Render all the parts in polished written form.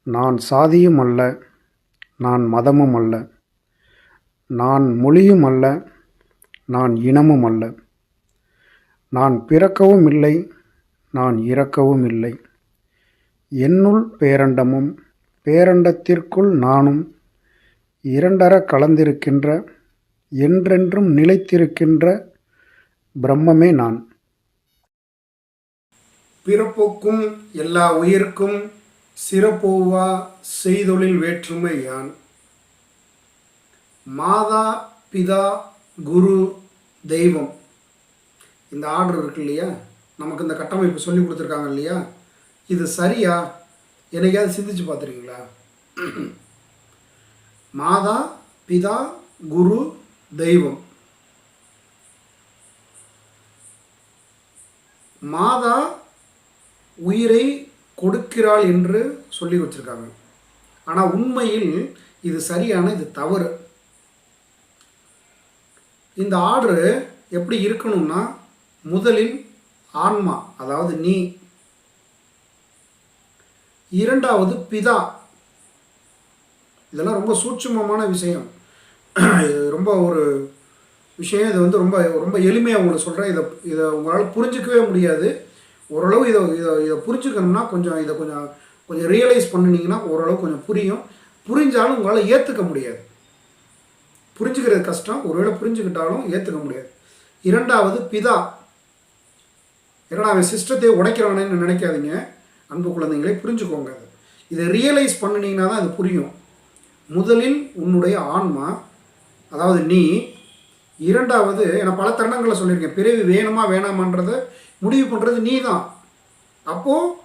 நான் சாதியும் அல்ல, நான் மதமும் அல்ல, நான் மொழியும் அல்ல, நான் இனமும் அல்ல, நான் பிறக்கவும் இல்லை, நான் இறக்கவும் இல்லை. என்னுள் பேரண்டமும் பேரண்டத்திற்குள் நானும் இரண்டற கலந்திருக்கின்ற என்றென்றும் நிலைத்திருக்கின்ற பிரம்மமே நான். பிறப்போக்கும் எல்லா உயிர்க்கும் சிறப்போவா செய்தொழில் வேற்றுமை யான். மாதா பிதா குரு தெய்வம், இந்த ஆர்டர் இருக்கு இல்லையா, நமக்கு இந்த கட்டமைப்பு சொல்லி கொடுத்துருக்காங்க இல்லையா, இது சரியா? என்னைக்காவது சிந்திச்சு பார்த்துருக்கீங்களா? மாதா பிதா குரு தெய்வம். மாதா உயிரை கொடுக்கிறாள் என்று சொல்லி வச்சுருக்காங்க. ஆனால் உண்மையில் இது சரியான, இது தவறு. இந்த ஆர்டரு எப்படி இருக்கணும்னா, முதலில் ஆன்மா, அதாவது நீ, இரண்டாவது பிதா. இதெல்லாம் ரொம்ப சூட்சுமமான விஷயம், ரொம்ப ஒரு விஷயம். இது வந்து ரொம்ப ரொம்ப எளிமையாக உங்களுக்கு சொல்கிறேன். இதை உங்களால் புரிஞ்சிக்கவே முடியாது. ஓரளவு இதை புரிஞ்சுக்கணும்னா கொஞ்சம் ரியலைஸ் பண்ணினீங்கன்னா ஓரளவு கொஞ்சம் புரியும். புரிஞ்சாலும் உங்களால் ஏற்றுக்க முடியாது. புரிஞ்சுக்கிறது கஷ்டம், ஒருவேளை புரிஞ்சுக்கிட்டாலும் ஏற்றுக்க முடியாது. இரண்டாவது பிதா. ஏன்னா அவன் சிஸ்டத்தை உடைக்கிறவனேன்னு நினைக்காதீங்க அன்பு குழந்தைங்களே, புரிஞ்சுக்கோங்க. இதை ரியலைஸ் பண்ணினீங்கன்னா தான் அது புரியும். முதலில் உன்னுடைய ஆன்மா, அதாவது நீ. இரண்டாவது, நான் பல தருணங்களில் சொல்லியிருக்கேன், பிறவி வேணுமா வேணாமான்றதை முடிவு பண்ணுறது நீ தான். அப்போது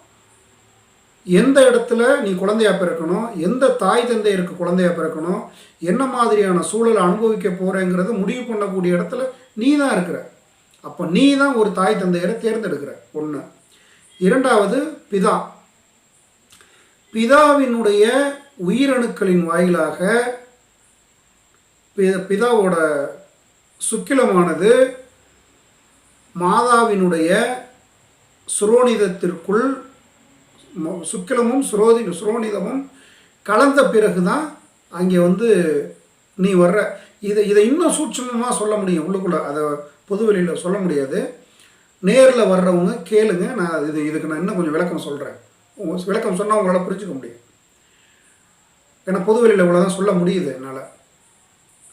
எந்த இடத்துல நீ குழந்தையாக பிறக்கணும், எந்த தாய் தந்தையருக்கு குழந்தையாக பிறக்கணும், என்ன மாதிரியான சூழலை அனுபவிக்க போகிறேங்கிறத முடிவு பண்ணக்கூடிய இடத்துல நீ தான் இருக்கிற. அப்போ நீ தான் ஒரு தாய் தந்தையரை தேர்ந்தெடுக்கிற. ஒன்று. இரண்டாவது பிதா. பிதாவினுடைய உயிரணுக்களின் வாயிலாக பிதாவோட சுக்கிலமானது மாதாவினுடைய சுரோனிதத்திற்குள், சுக்கிலமும் சுரோனிதமும் கலந்த பிறகு தான் அங்கே வந்து நீ வர்ற. இதை இன்னும் சூட்சமமாக சொல்ல முடியும் உள்ளுக்குள்ளே, அதை பொதுவெளியில் சொல்ல முடியாது. நேரில் வர்றவங்க கேளுங்க, நான் இதுக்கு நான் இன்னும் கொஞ்சம் விளக்கம் சொல்கிறேன். விளக்கம் சொன்னால் உங்களால் புரிஞ்சுக்க முடியும். ஏன்னா பொதுவெளியில் இவ்வளோதான் சொல்ல முடியுது என்னால்.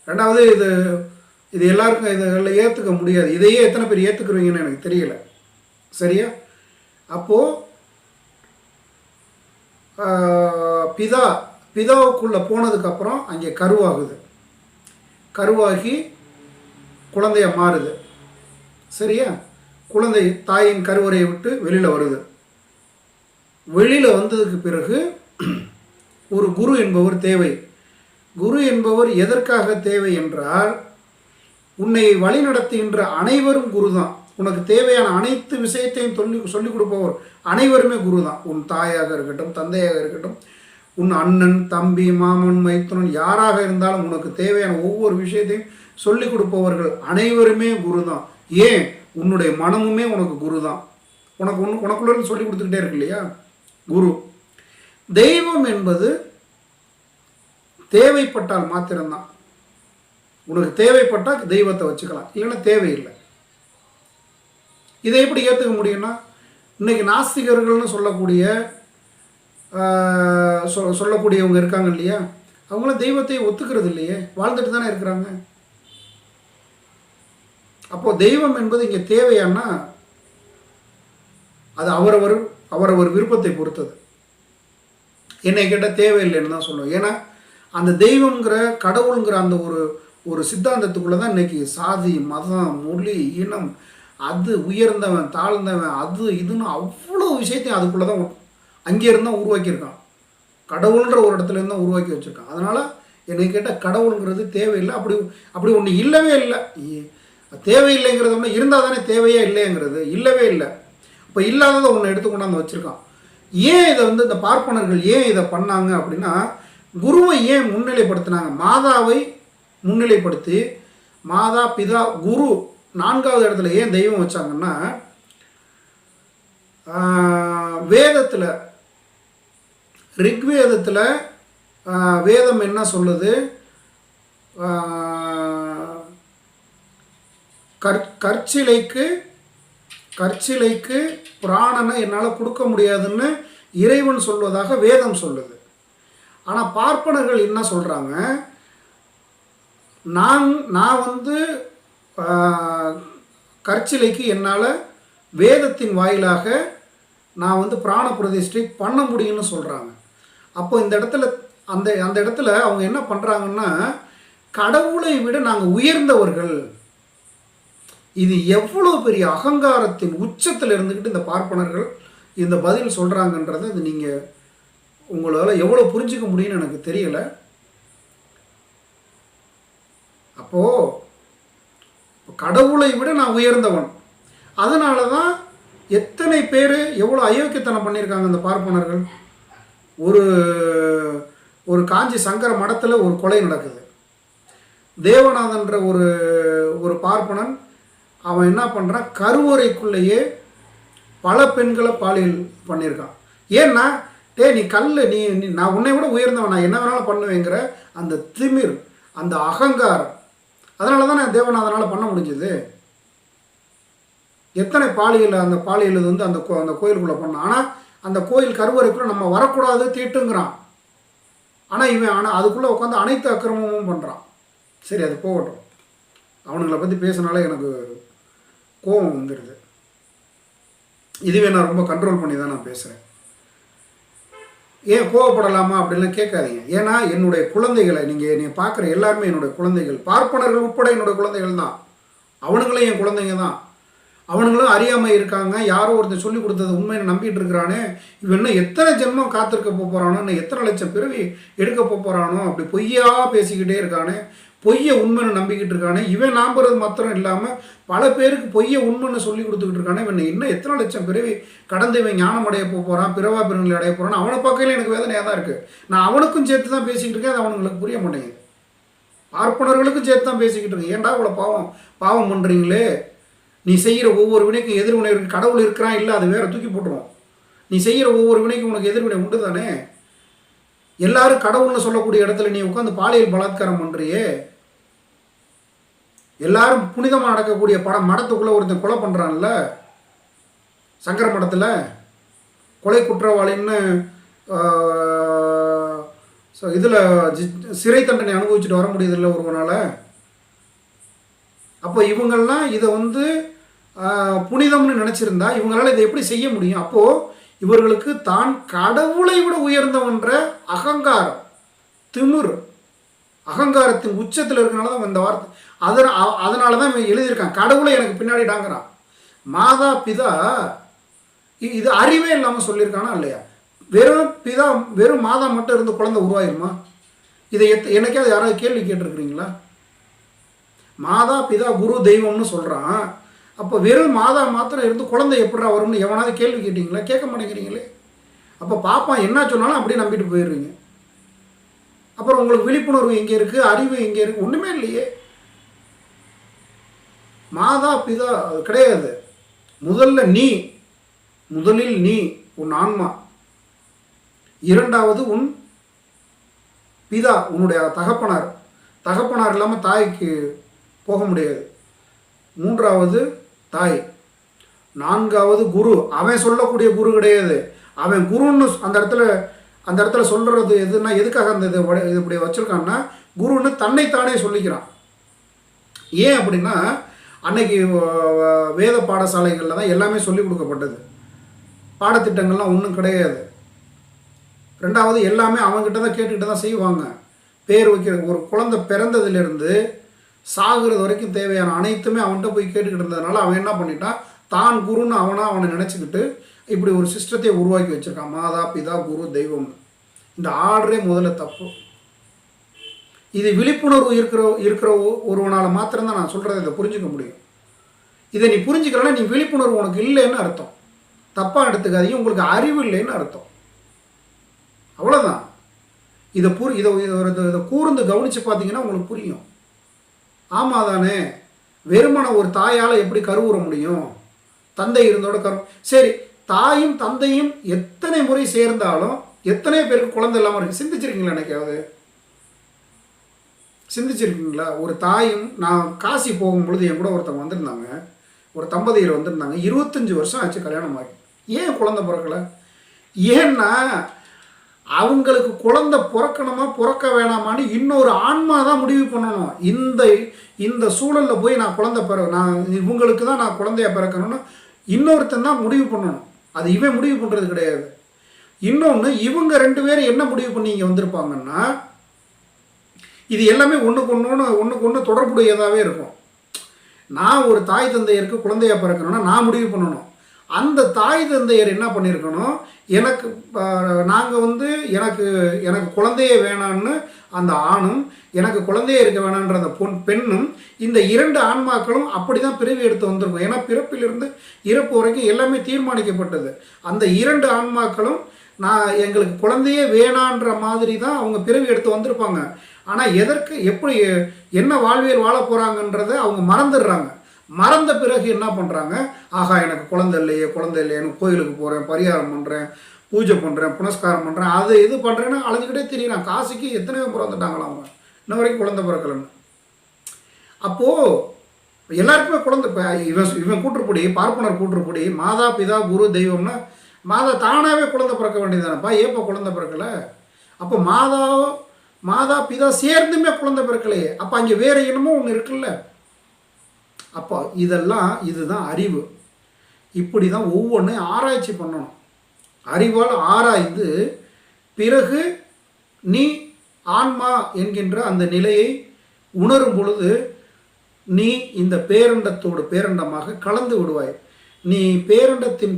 ரெண்டாவது, இது எல்லாருக்கும் இதில் ஏற்றுக்க முடியாது. இதையே எத்தனை பேர் ஏற்றுக்குறீங்கன்னு எனக்கு தெரியல. சரியா? அப்போது பிதாவுக்குள்ளே போனதுக்கப்புறம் அங்கே கருவாகுது. கருவாகி குழந்தையாக மாறுது. சரியா? குழந்தை தாயின் கருவறையை விட்டு வெளியில் வருது. வெளியில் வந்ததுக்கு பிறகு ஒரு குரு என்பவர் தேவை. குரு என்பவர் எதற்காக தேவை என்றால், உன்னை வழிநடத்துகின்ற அனைவரும் குரு தான். உனக்கு தேவையான அனைத்து விஷயத்தையும் சொல்லிக் கொடுப்பவர் அனைவருமே குரு தான். உன் தாயாக இருக்கட்டும், தந்தையாக இருக்கட்டும், உன் அண்ணன், தம்பி, மாமன், மைத்துனன், யாராக இருந்தாலும் உனக்கு தேவையான ஒவ்வொரு விஷயத்தையும் சொல்லிக் கொடுப்பவர்கள் அனைவருமே குரு தான். ஏன்? உன்னுடைய மனமுமே உனக்கு குரு தான். உனக்குள்ள சொல்லி கொடுத்துக்கிட்டே இருக்கு இல்லையா குரு. தெய்வம் என்பது தேவைப்பட்டால் மாத்திரம்தான். உனக்கு தேவைப்பட்டால் தெய்வத்தை வச்சுக்கலாம், இல்லைன்னா தேவையில்லை. இதை எப்படி ஏற்றுக்க முடியும்னா, இன்றைக்கி நாஸ்திகர்கள்னு சொல்லக்கூடியவங்க இருக்காங்க இல்லையா, அவங்களாம் தெய்வத்தை ஒத்துக்கிறது இல்லையே, வாழ்ந்துட்டு தானே இருக்கிறாங்க. அப்போது தெய்வம் என்பது இங்கே தேவையானா அது அவரவர் விருப்பத்தை பொறுத்தது. என்னை கேட்டால் தேவையில்லைன்னு தான் சொல்லுவேன். ஏன்னா அந்த தெய்வங்கிற கடவுளுங்கிற அந்த ஒரு சித்தாந்தத்துக்குள்ளே தான் இன்றைக்கி சாதி, மதம், மொழி, இனம், அது உயர்ந்தவன் தாழ்ந்தவன், அது இதுன்னு அவ்வளோ விஷயத்தையும் அதுக்குள்ளே தான் அங்கேருந்து தான் உருவாக்கியிருக்கான். கடவுள்ன்ற ஒரு இடத்துலேருந்து தான் உருவாக்கி வச்சுருக்கான். அதனால் என்னை கேட்டால் கடவுளுங்கிறது தேவையில்லை. அப்படி ஒன்று இல்லவே இல்லை. தேவையில்லைங்கிறது ஒன்று இருந்தால் தானே தேவையே இல்லைங்கிறது. இல்லவே இல்லை. இப்போ இல்லாததை ஒன்று எடுத்து கொண்டாந்து வச்சுருக்கான். ஏன் இதை வந்து இந்த பார்ப்பனர்கள் ஏன் இதை பண்ணாங்க அப்படின்னா, குருவை ஏன் முன்னிலைப்படுத்தினாங்க? மாதாவை முன்னிலைப்படுத்தி மாதா பிதா குரு நான்காவது இடத்துல ஏன் தெய்வம் வச்சாங்கன்னா, வேதத்தில் ரிக்வேதத்தில் வேதம் என்ன சொல்லுது? ஆஹ், கற்சிலைக்கு பிராணனை என்னால் கொடுக்க முடியாதுன்னு இறைவன் சொல்வதாக வேதம் சொல்லுது. ஆனால் பார்ப்பனர்கள் என்ன சொல்கிறாங்க? நான் வந்து கற்சிலைக்கு என்னால் வேதத்தின் வாயிலாக நான் வந்து பிராண பிரதிஷ்டை பண்ண முடியும்னு சொல்கிறாங்க. அப்போ இந்த இடத்துல அந்த இடத்துல அவங்க என்ன பண்ணுறாங்கன்னா, கடவுளை விட நாங்கள் உயர்ந்தவர்கள். இது எவ்வளோ பெரிய அகங்காரத்தின் உச்சத்தில் இருந்துக்கிட்டு இந்த பார்ப்பனர்கள் இந்த பதில் சொல்கிறாங்கன்றதை இது நீங்கள் உங்களால் எவ்வளோ புரிஞ்சிக்க முடியும்னு எனக்கு தெரியலை. அப்போது கடவுளை விட நான் உயர்ந்தவன். அதனால தான் எத்தனை பேர் எவ்வளோ அயோக்கியத்தனம் பண்ணியிருக்காங்க இந்த பார்ப்பனர்கள். ஒரு காஞ்சி சங்கர மடத்தில் ஒரு கொலை நடக்குது. தேவநாதன்ற ஒரு பார்ப்பனன் அவன் என்ன பண்ணுறான், கருவறைக்குள்ளேயே பல பெண்களை பாலியல் பண்ணியிருக்கான். ஏன்னா நீ நான் உன்னை விட உயர்ந்தவன், நான் என்ன வேணாலும் பண்ணுவேங்கிற அந்த திமிர், அந்த அகங்காரம். அதனால தான் நான் தேவநாதனால் பண்ண முடிஞ்சது. எத்தனை அந்த பாலியல் இது வந்து அந்த கோயிலுக்குள்ளே பண்ணான். ஆனால் அந்த கோயில் கருவறைக்குள்ளே நம்ம வரக்கூடாது தீட்டுங்கிறான். ஆனால் அதுக்குள்ளே உட்காந்து அனைத்து அக்கிரமமும் பண்ணுறான். சரி, அது போகட்டும். அவனுங்களை பற்றி பேசினாலே எனக்கு கோபம் வந்துடுது. இதுவே நான் ரொம்ப கண்ட்ரோல் பண்ணி தான் நான் பேசுகிறேன். ஏன் கோவப்படலாமா அப்படின்லாம் கேட்காதீங்க. ஏன்னா என்னுடைய குழந்தைகளை நீங்கள் பார்க்குற எல்லாருமே என்னுடைய குழந்தைகள். பார்ப்பனர்கள் உட்பட என்னுடைய குழந்தைகள் தான். அவனுங்களும் என் குழந்தைங்க தான். அவனுங்களும் அறியாமல் இருக்காங்க. யாரோ ஒருத்தர் சொல்லி கொடுத்தது உண்மையை நம்பிட்டு இருக்கிறானே, இவன் இன்னும் எத்தனை ஜென்மம் காத்திருக்க போகிறானோ, இன்னும் எத்தனை லட்சம் பிறவி எடுக்க போகிறானோ, அப்படி பொய்யா பேசிக்கிட்டே இருக்கானே, பொய்யை உண்மைன்னு நம்பிக்கிட்டு இருக்கானே. இவன் நம்புறது மாத்திரம் இல்லாமல் பல பேருக்கு பொய்யை உண்மைன்னு சொல்லி கொடுத்துக்கிட்டு இருக்கானே. இவன் இன்னும் எத்தனை லட்சம் பிறவி கடந்து இவன் ஞானம் அடைய போகிறான், பிறவா பிறநிலை அடைய போகிறான். அவனை பார்க்கையில் எனக்கு வேதனையாக தான் இருக்குது. நான் அவனுக்கும் சேர்த்து தான் பேசிக்கிட்டு இருக்கேன். அது அவனுங்களுக்கு புரிய மாட்டேங்குது. பார்ப்பனர்களுக்கும் சேர்த்து தான் பேசிக்கிட்டு இருக்கேன். ஏன்டா இவ்வளோ பாவம் பண்ணுறீங்களே? நீ செய்கிற ஒவ்வொரு வினைக்கும் எதிர்வினை இருக்கு. கடவுள் இருக்கிறான் இல்லை, அது வேற தூக்கி போட்டுருவோம். நீ செய்கிற ஒவ்வொரு வினைக்கும் உனக்கு எதிர்வினை உண்டு தானே. எல்லாரும் கடவுள்னு சொல்லக்கூடிய இடத்துல நீ உட்காந்து பாலியல் பலாத்காரம் பண்ணுறியே. எல்லாரும் புனிதமாக நடக்கக்கூடிய மடத்துக்குள்ளே ஒருத்தன் கொலை பண்ணுறான்ல, சங்கர மடத்தில் கொலை குற்றவாளின்னு இதில் சிறை தண்டனை அனுபவிச்சுட்டு வர முடியுதில்ல ஒருவனால். அப்போ இவங்கள்லாம் இதை வந்து புனிதம்னு நினச்சிருந்தா இவங்களால் இதை எப்படி செய்ய முடியும்? அப்போது இவர்களுக்கு தான் கடவுளை விட உயர்ந்தவன்ற அகங்காரம், திமிர், அகங்காரத்தின் உச்சத்தில் இருக்கனால தான் இந்த வார்த்தை. அதனால தான் இவன் எழுதியிருக்கான், கடவுளை எனக்கு பின்னாடிடாங்கிறான். மாதா பிதா இது அறிவே இல்லாமல் சொல்லியிருக்கானா இல்லையா? வெறும் மாதா மட்டும் இருந்து குழந்தை உருவாயிருமா? இதை என்னைக்காவது யாராவது கேள்வி கேட்டிருக்கிறீங்களா? மாதா பிதா குரு தெய்வம்னு சொல்கிறான். அப்போ வெறும் மாதா மாத்திரம் இருந்து குழந்தை எப்படா வரும்னு எவனாவது கேள்வி கேட்டிங்களா? கேட்க மாட்டேங்கிறீங்களே. அப்போ பாப்பான் என்ன சொன்னாலும் அப்படியே நம்பிட்டு போயிடுறீங்க. அப்புறம் உங்களுக்கு விழிப்புணர்வு எங்கே இருக்குது? அறிவு எங்கே இருக்குது? ஒன்றுமே இல்லையே. மாதா பிதா அது கிடையாது. முதலில் நீ உன் ஆன்மா, இரண்டாவது உன் பிதா, உன்னுடைய தகப்பனார் இல்லாமல் தாய்க்கு போக முடியாது. மூன்றாவது தாய், நான்காவது குரு. அவன் சொல்லக்கூடிய குரு கிடையாது. அவன் குருன்னு அந்த இடத்துல சொல்கிறது எதுனா எதுக்காக அந்த இது இப்படி வச்சுருக்கான்னா, குருன்னு தன்னைத்தானே சொல்லிக்கிறான். ஏன் அப்படின்னா அன்னைக்கு வேத பாடசாலைகளில் தான் எல்லாமே சொல்லிக் கொடுக்கப்பட்டது. பாடத்திட்டங்கள்லாம் ஒன்றும் கிடையாது. ரெண்டாவது எல்லாமே அவங்ககிட்ட தான் கேட்டுக்கிட்டு தான் செய்வாங்க. பேர் வைக்கிற ஒரு குழந்தை பிறந்ததுலேருந்து சாகுறது வரைக்கும் தேவையான அனைத்துமே அவன்கிட்ட போய் கேட்டுக்கிட்டு இருந்ததுனால அவன் என்ன பண்ணிட்டான், தான் குருன்னு அவனை நினச்சிக்கிட்டு இப்படி ஒரு சிஸ்டத்தை உருவாக்கி வச்சுருக்கான். மாதா பிதா குரு தெய்வம். இந்த ஆர்டரே முதல்ல தப்பு. இது விழிப்புணர்வு இருக்கிற ஒருவனால் மாத்திரம்தான் நான் சொல்கிறத இதை புரிஞ்சுக்க முடியும். இதை நீ புரிஞ்சுக்கிறனா நீ விழிப்புணர்வு உனக்கு இல்லைன்னு அர்த்தம். தப்பாக எடுத்துக்காதீங்க, உங்களுக்கு அறிவு இல்லைன்னு அர்த்தம். அவ்வளோதான். இதை கூர்ந்து கவனித்து பார்த்தீங்கன்னா உங்களுக்கு புரியும். ஆமாம் தானே, வெறுமனை ஒரு தாயால் எப்படி கருவுற முடியும்? தந்தை இருந்தோட சரி, தாயும் தந்தையும் எத்தனை முறை சேர்ந்தாலும் எத்தனையோ பேருக்கு குழந்தை இல்லாமல் இருக்குது. சிந்திச்சிருக்கீங்களா என்னைக்காவது? சிந்திச்சிருக்கீங்களா? ஒரு தாயும், நான் காசி போகும்பொழுது என் கூட ஒருத்தவங்க வந்திருந்தாங்க, ஒரு தம்பதியர் வந்திருந்தாங்க. 25 வருஷம் ஆச்சு கல்யாணம் ஆகி. ஏன் குழந்தை பிறக்கலை? ஏன்னா அவங்களுக்கு குழந்தை பிறக்கணுமா பிறக்க வேணாமான்னு இன்னொரு ஆன்மா தான் முடிவு பண்ணணும். இந்த இந்த சூழலில் போய் நான் நான் இவங்களுக்கு தான் நான் குழந்தைய பிறக்கணும்னு இன்னொருத்தன் தான் முடிவு பண்ணணும். அது இவன் முடிவு பண்ணுறது கிடையாது. இன்னொன்று, இவங்க 2 பேரும் என்ன முடிவு பண்ணி இங்கே வந்திருப்பாங்கன்னா, இது எல்லாமே ஒன்றுக்கு ஒன்று தொடர்புடையதாகவே இருக்கும். நான் ஒரு தாய் தந்தையருக்கு குழந்தையா பிறக்கணும்னா நான் முடிவு பண்ணணும். அந்த தாய் தந்தையர் என்ன பண்ணியிருக்கணும், எனக்கு எனக்கு குழந்தையே வேணான்னு அந்த ஆணும், எனக்கு குழந்தையே இருக்க வேணான்ற அந்த பெண்ணும், இந்த 2 ஆன்மாக்களும் அப்படி தான் பிறவி எடுத்து வந்திருக்கும். ஏன்னா பிறப்பிலிருந்து இறப்பு வரைக்கும் எல்லாமே தீர்மானிக்கப்பட்டது. அந்த 2 ஆன்மாக்களும் எங்களுக்கு குழந்தையே வேணான்ற மாதிரி தான் அவங்க பிறவி எடுத்து வந்திருப்பாங்க. ஆனால் எப்படி என்ன வாழ்வியல் வாழ போகிறாங்கன்றதை அவங்க மறந்துடுறாங்க. மறந்த பிறகு என்ன பண்ணுறாங்க, ஆகா எனக்கு குழந்தை இல்லையேன்னு கோயிலுக்கு போகிறேன், பரிகாரம் பண்ணுறேன், பூஜை பண்ணுறேன், புனஸ்காரம் பண்ணுறேன், அது இது பண்ணுறேன்னு அலைஞ்சிக்கிட்டே தெரியுறான். காசிக்கு எத்தனையோ பிறந்துட்டாங்களா அவங்க, இன்ன வரைக்கும் குழந்தை பிறக்கலன்னு. அப்போது எல்லாருக்குமே குழந்தை. இப்போ இவன் கூற்றுப்படி, பார்ப்பனர் கூற்றுப்படி, மாதா பிதா குரு தெய்வம்னா மாதா தானாகவே குழந்தை பிறக்க வேண்டியதானப்பா, ஏப்பா குழந்தை பிறக்கலை? அப்போ மாதா பிதா சேர்ந்துமே குழந்தை பிறக்கலையே, அப்போ அங்கே வேறு என்னமோ ஒன்று இருக்குல்ல. அப்போ இதுதான் அறிவு. இப்படி தான் ஒவ்வொன்றையும் ஆராய்ச்சி பண்ணணும். அறிவால் ஆராய்ந்து பிறகு நீ ஆன்மா என்கின்ற அந்த நிலையை உணரும் பொழுது நீ இந்த பேரண்டத்தோடு பேரண்டமாக கலந்து விடுவாய். நீ பேரண்டத்தின்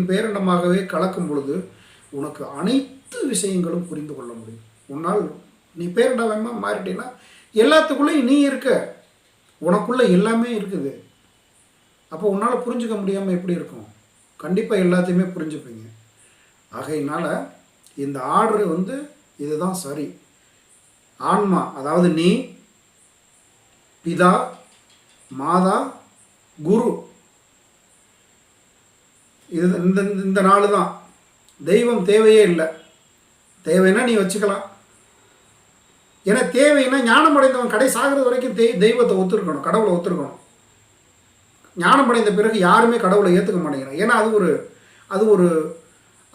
பேரண்டமாகவே கலக்கும் பொழுது உனக்கு அனைத்து விஷயங்களும் புரிந்து கொள்ள முடியும். உன்னால் நீ பேரண்டமாக மாறிட்டீங்கன்னா எல்லாத்துக்குள்ளேயும் நீ இருக்க, உனக்குள்ளே எல்லாமே இருக்குது. அப்போ உன்னால் புரிஞ்சுக்க முடியாமல் எப்படி இருக்கும்? கண்டிப்பாக எல்லாத்தையுமே புரிஞ்சுப்பீங்க. ஆகையினால் இந்த ஆர்டரு இதுதான் சரி. ஆன்மா, அதாவது நீ, பிதா, மாதா, குரு, இது இந்த 4 தான். தெய்வம் தேவையே இல்லை. தேவைன்னா நீ வச்சுக்கலாம். ஏன்னா தேவைன்னா ஞானம் அடைந்தவன் கடை சாகிறது வரைக்கும் தெய்வத்தை ஒத்துருக்கணும், கடவுளை ஒத்துருக்கணும். ஞானம் அடைந்த பிறகு யாருமே கடவுளை ஏற்றுக்க மாட்டேங்கிறான். ஏன்னா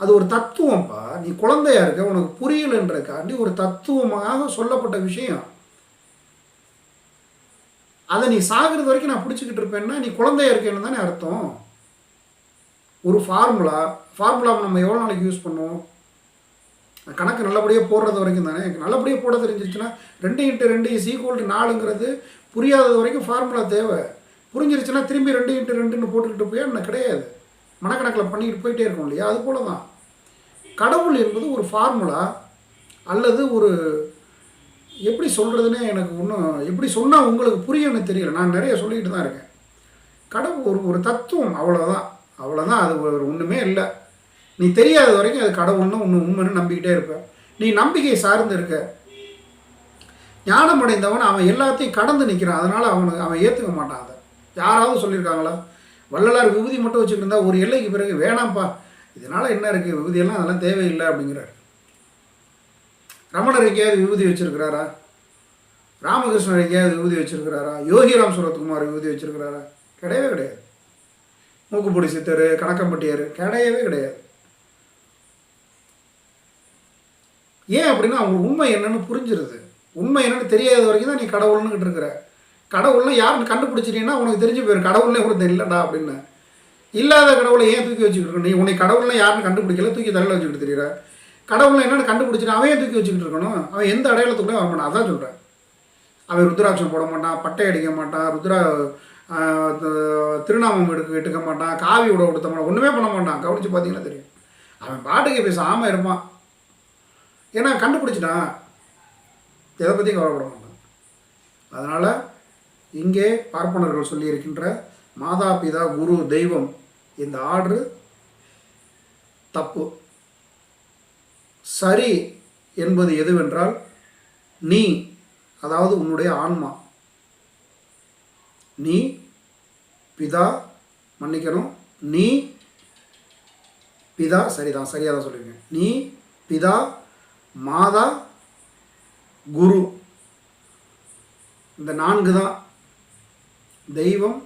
அது ஒரு தத்துவம்ப்பா. நீ குழந்தையா இருக்க, உனக்கு புரியலன்றக்காண்டி ஒரு தத்துவமாக சொல்லப்பட்ட விஷயம். அதை நீ சாகிறது வரைக்கும் நான் பிடிச்சிக்கிட்டு இருப்பேன்னா நீ குழந்தையா இருக்கேன்னு தானே அர்த்தம். ஒரு ஃபார்முலா நம்ம எவ்வளோ நாளைக்கு யூஸ் பண்ணுவோம்? கணக்கு நல்லபடியாக போடுறது வரைக்கும் தானே. நல்லபடியாக போட தெரிஞ்சிருச்சுன்னா 2x2 = 4ங்கிறது புரியாதது வரைக்கும் ஃபார்முலா தேவை. புரிஞ்சிருச்சுன்னா திரும்பி 2x2ன்னு போட்டுக்கிட்டு போய் என்ன கிடையாது, மனக்கணக்கில் பண்ணிக்கிட்டு போயிட்டே இருக்கும் இல்லையா? அது போல தான் கடவுள் என்பது ஒரு ஃபார்முலா அல்லது ஒரு, எப்படி சொல்கிறதுனே எனக்கு ஒன்றும், எப்படி சொன்னால் உங்களுக்கு புரியும்னு தெரியல. நான் நிறைய சொல்லிக்கிட்டு தான் இருக்கேன். கடவுள் ஒரு தத்துவம், அவ்வளோதான். அது ஒன்றுமே இல்லை. நீ தெரியாத வரைக்கும் அது கடவுள்னு ஒன்று உண்மைன்னு நம்பிக்கிட்டே இருப்ப. நீ நம்பிக்கை சார்ந்து இருக்க. ஞானம் அடைந்தவன் அவன் எல்லாத்தையும் கடந்து நிற்கிறான். அதனால் அவன் ஏற்றுக்க மாட்டான். அதை யாராவது சொல்லியிருக்காங்களா? வள்ளலார் விபூதி மட்டும் வச்சுக்கிட்டு இருந்தால் ஒரு எல்லைக்கு பிறகு வேணாம்ப்பா, இதனால் என்ன இருக்குது, விபூதியெல்லாம் அதெல்லாம் தேவையில்லை அப்படிங்கிறார். ரமணர் எங்கேயாவது விபூதி வச்சுருக்கிறாரா? ராமகிருஷ்ணர் எங்கேயாவது விபூதி வச்சுருக்கிறாரா? யோகிராம் சுரத்குமார் விபூதி வச்சுருக்கிறாரா? கிடையவே கிடையாது. மூக்குப்பொடி சித்தர், கணக்கம்பட்டியார் கிடையவே கிடையாது. ஏன் அப்படின்னா அவங்க உண்மை என்னன்னு புரிஞ்சிருது. உண்மை என்னன்னு தெரியாத வரைக்கும் தான் நீ கடவுள்னுக்கிட்டு இருக்கிற. கடவுள்னா யாருன்னு கண்டுபிடிச்சிட்டீங்கன்னா உனக்கு தெரிஞ்சு போயிரு, கடவுள்னே கூட தெரியலடா அப்படின்னு. இல்லாத கடவுளை ஏன் தூக்கி வச்சுக்கிட்டு இருக்கணும்? நீ உன்னை கடவுள்னா யாருன்னு கண்டுபிடிக்கல, தூக்கி தலையில் வச்சுக்கிட்டு தெரியுற. கடவுளை என்னென்னு கண்டுபிடிச்சிட்டு அவன் ஏன் தூக்கி வச்சுக்கிட்டு இருக்கணும்? அவன் எந்த அடையாளத்துக்குள்ளே வர மாட்டான். அதான் சொல்கிறேன். அவன் ருத்ராட்சம் போட மாட்டான், பட்டை அடிக்க மாட்டான், திருநாமம் எடுக்க மாட்டான், காவி உடை உடுத்த மாட்டான், ஒன்றுமே பண்ண மாட்டான். கவனித்து பார்த்தீங்கன்னா தெரியும். அவன் பாட்டுக்கு பேசாமல் இருப்பான். ஏன்னா கண்டுபிடிச்சிட்டான், எதை பற்றியும் கவலைப்பட மாட்டான். அதனால் இங்கே பார்ப்பனர்கள் சொல்லியிருக்கின்ற மாதா பிதா குரு தெய்வம் இந்த ஆர்டரு தப்பு. சரி என்பது எதுவென்றால் நீ, அதாவது உன்னுடைய ஆன்மா, நீ பிதா, மன்னிக்கணும், நீ பிதா, சரியாக தான் சொல்லியிருக்கேன். நீ பிதா, மாதா, குரு, இந்த 4 தான். தெய்வம்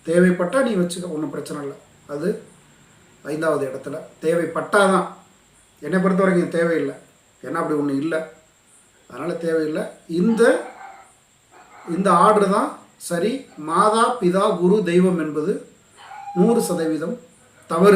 தேவைப்பட்டால் நீ வச்சுக்க, ஒன்றும் பிரச்சனை இல்லை. அது 5வது இடத்துல. தேவைப்பட்டாதான். என்னை பொறுத்த வரைக்கும் தேவையில்லை, ஏன்னா அப்படி ஒன்று இல்லை, அதனால் தேவையில்லை. இந்த ஆர்டர் தான் சரி. மாதா, பிதா, குரு, தெய்வம் என்பது 100% தவறு.